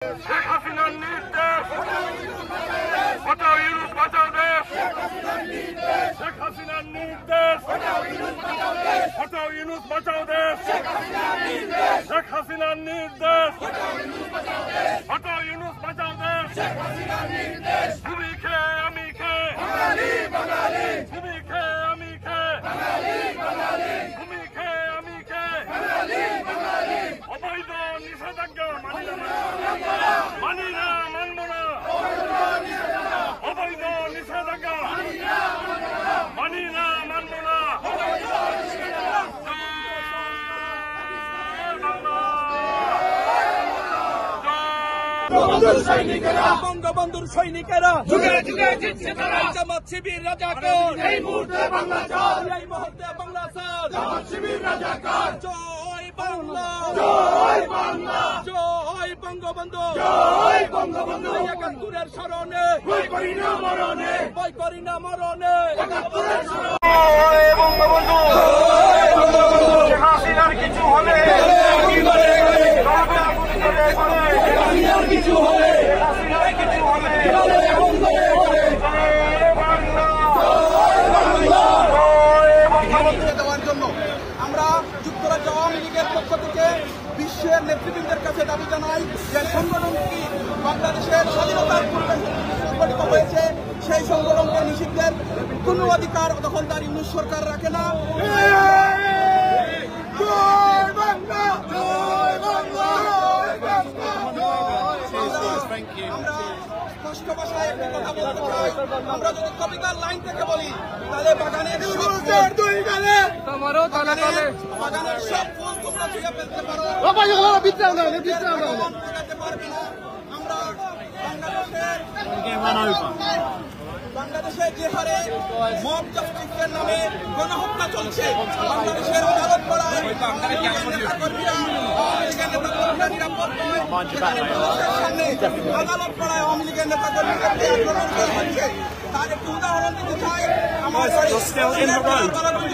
শেখ হাসিনার নির্দেশ, হটাও ইউনূস বাঁচাও দেশ। শেখ হাসিনার নির্দেশ, হটাও ইউনূস বাঁচাও দেশ। শেখ হাসিনার নির্দেশ, হটাও ইউনূস বাঁচাও দেশ। তুমি খেয়ে আমি খেয়ে, তুমি খেয়ে আমি খেয়ে, তুমি খেয়ে আমি খেয়ে, অবৈধ নিষেধাজ্ঞা মানি না, মানব না। অবৈধ নিষেধাজ্ঞা মানি না, মানব না। বঙ্গবন্ধুর সৈনিকেরা যুগে যুগে জিতছে তারা। জামাত শিবির রাজাকার, এই মুহূর্তে বাংলা চাঁদ, এই মুহূর্তে বাংলা চাঁদ। জামাত শিবির রাজাকার। জয় বাংলা, জয় বাংলা, জয় বঙ্গবন্ধু, জয় বঙ্গবন্ধু। ৭১-এর স্মরণে ভয় করি না মরণে, ভয় করি না মরণে। ৭১-এর স্মরণে। জয় বঙ্গবন্ধু, শেখ হাসিনার কিছু হলে কিছু হলে, হাসিনার কিছু হলে দেওয়ার জন্য আমরা যুক্তরাজ্য আওয়ামী লীগের পক্ষ থেকে বিশ্বের নেতৃবৃন্দের কাছে দাবি জানাই যে সংগঠনটি বাংলাদেশের স্বাধীনতার পূর্বে সংগঠিত হয়েছে, সেই সংগঠনকে নিষিদ্ধের কোনো অধিকার দখলদার ইউনূস সরকার রাখে না। আমরা স্পষ্ট ভাষায় একটি কথা বলতে চাই, আমরা যদি কবিতার লাইন থেকে বলি তাহলে বাগানের সব ফুল তোমরা ছুঁয়ে ফেলতে পারো, লাগাতে পারবে না। আমরা বাংলাদেশের যে হারে মব জাস্টিসের নামে গণহত্যা চলছে, বাংলাদেশের আদালত করায় নেতাকর্মীরা নিরাপদ নয়, সামনে আদালত করায় আওয়ামী লীগের নেতাকর্মীরা আক্রমণ করা হচ্ছে। তার একটু উদাহরণ দিতে চাই। আমার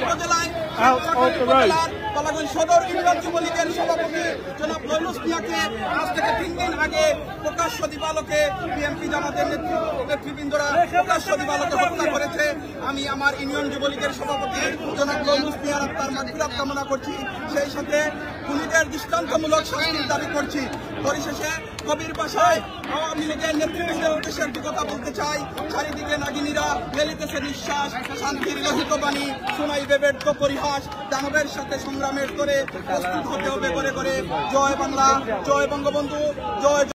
উপজেলায় কলাগঞ্জ সদর ইউনিয়ন যুবলীগের সভাপতি জনাব লয়নুস মিয়াকে আজ থেকে ৩ দিন আগে প্রকাশ্য দিবালোকে বিএনপি জামাতের নেতৃবৃন্দরা প্রকাশ্য দিবালোকে হত্যা করেছে। আমি আমার ইউনিয়ন যুবলীগের সভাপতি জনাব লয়নুস মিয়ার আত্মার মাগফিরাত কামনা করছি, সেই সাথে খুনিদের দৃষ্টান্তমূলক শাস্তির দাবি করছি। পরিশেষে কবির ভাষায় আওয়ামী লীগের নেতৃবৃন্দের উদ্দেশ্যে একটি কথা বলতে চাই। চারিদিকে নাগিনীরা মেলিতেছে নিঃশ্বাস, শান্তির লোহিত বাণী শোনাইবে ব্যর্থ পরিহাস। দানবের সাথে সংগ্রামের করে প্রস্তুত হতে হবে করে করে। জয় বাংলা, জয় বঙ্গবন্ধু, জয়